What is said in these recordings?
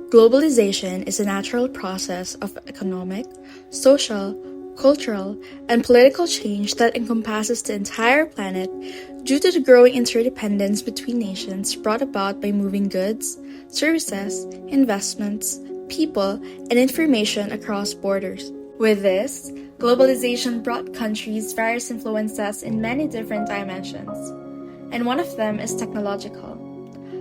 Globalization is a natural process of economic, social, cultural, and political change that encompasses the entire planet due to the growing interdependence between nations brought about by moving goods, services, investments, people, and information across borders. With this, globalization brought countries various influences in many different dimensions, and one of them is technological.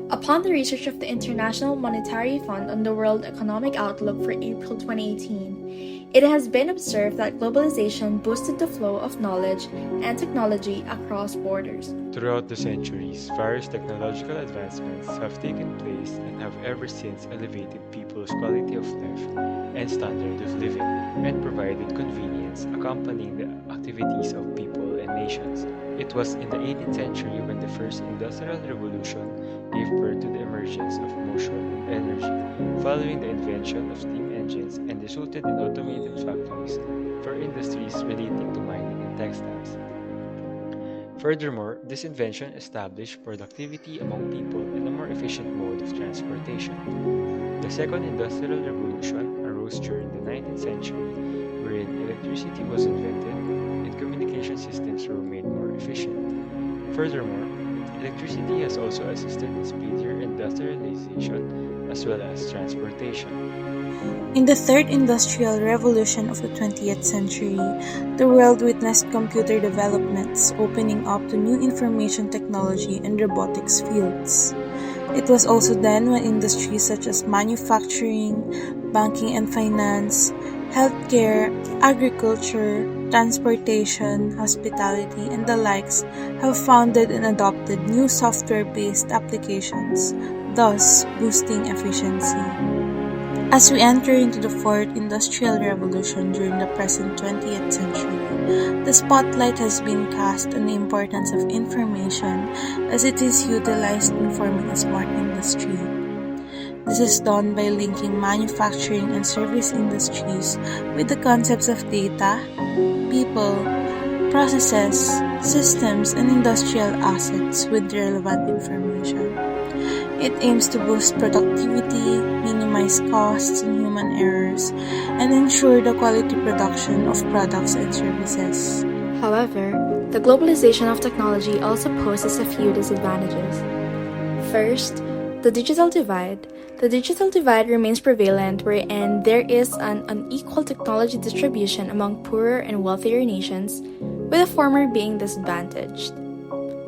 Upon the research of the International Monetary Fund on the World Economic Outlook for April 2018, it has been observed that globalization boosted the flow of knowledge and technology across borders. Throughout the centuries, various technological advancements have taken place and have ever since elevated people's quality of life and standard of living, and provided convenience accompanying the activities of people and nations. It was in the 18th century when the first industrial revolution gave birth to the emergence of motion and energy, following the invention of steam engines, and resulted in automated factories for industries relating to mining and textiles. Furthermore, this invention established productivity among people and a more efficient mode of transportation. The Second Industrial Revolution arose during the 19th century, wherein electricity was invented and communication systems were made more efficient. Furthermore, electricity has also assisted in speedier industrialization as well as transportation. In the third industrial revolution of the 20th century, the world witnessed computer developments opening up to new information technology and robotics fields. It was also then when industries such as manufacturing, banking and finance, healthcare, agriculture, transportation, hospitality, and the likes have founded and adopted new software-based applications, thus boosting efficiency. As we enter into the fourth industrial revolution during the present 20th century, the spotlight has been cast on the importance of information as it is utilized in forming a smart industry. This is done by linking manufacturing and service industries with the concepts of data, people, processes, systems, and industrial assets with relevant information. It aims to boost productivity, minimize costs and human errors, and ensure the quality production of products and services. However, the globalization of technology also poses a few disadvantages. First, the digital divide. The digital divide remains prevalent wherein there is an unequal technology distribution among poorer and wealthier nations, with the former being disadvantaged.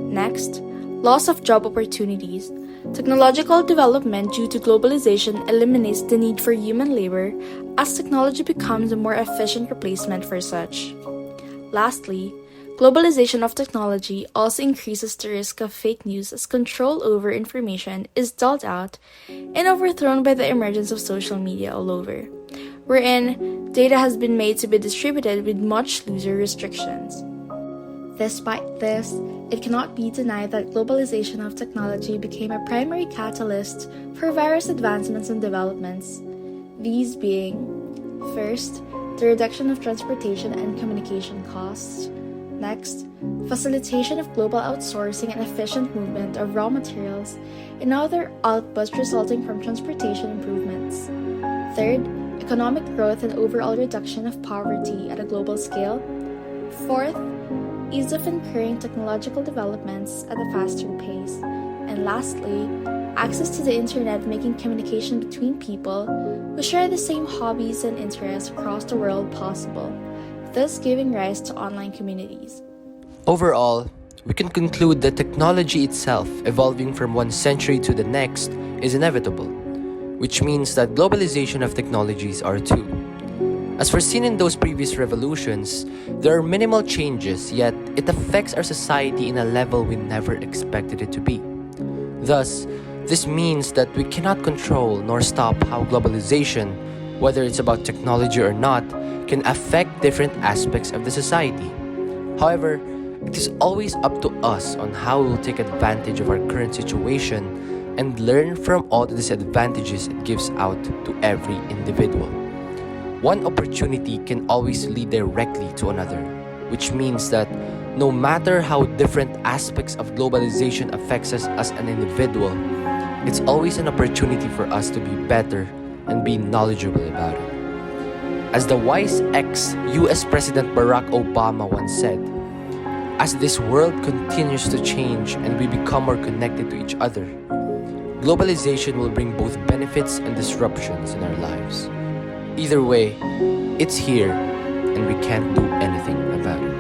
Next, loss of job opportunities. Technological development due to globalization eliminates the need for human labor as technology becomes a more efficient replacement for such. Lastly, globalization of technology also increases the risk of fake news as control over information is dealt out and overthrown by the emergence of social media all over, wherein data has been made to be distributed with much looser restrictions. Despite this, it cannot be denied that globalization of technology became a primary catalyst for various advancements and developments, these being, first, the reduction of transportation and communication costs, next, facilitation of global outsourcing and efficient movement of raw materials and other outputs resulting from transportation improvements, third, economic growth and overall reduction of poverty at a global scale, fourth, ease of incurring technological developments at a faster pace, and lastly, access to the internet making communication between people who share the same hobbies and interests across the world possible, thus giving rise to online communities. Overall, we can conclude that technology itself evolving from one century to the next is inevitable, which means that globalization of technologies are too. As foreseen in those previous revolutions, there are minimal changes, yet it affects our society in a level we never expected it to be. Thus, this means that we cannot control nor stop how globalization, whether it's about technology or not, can affect different aspects of the society. However, it is always up to us on how we'll take advantage of our current situation and learn from all the disadvantages it gives out to every individual. One opportunity can always lead directly to another, which means that no matter how different aspects of globalization affects us as an individual, it's always an opportunity for us to be better and be knowledgeable about it. As the wise ex-US President Barack Obama once said, as this world continues to change and we become more connected to each other, globalization will bring both benefits and disruptions in our lives. Either way, it's here and we can't do anything about it.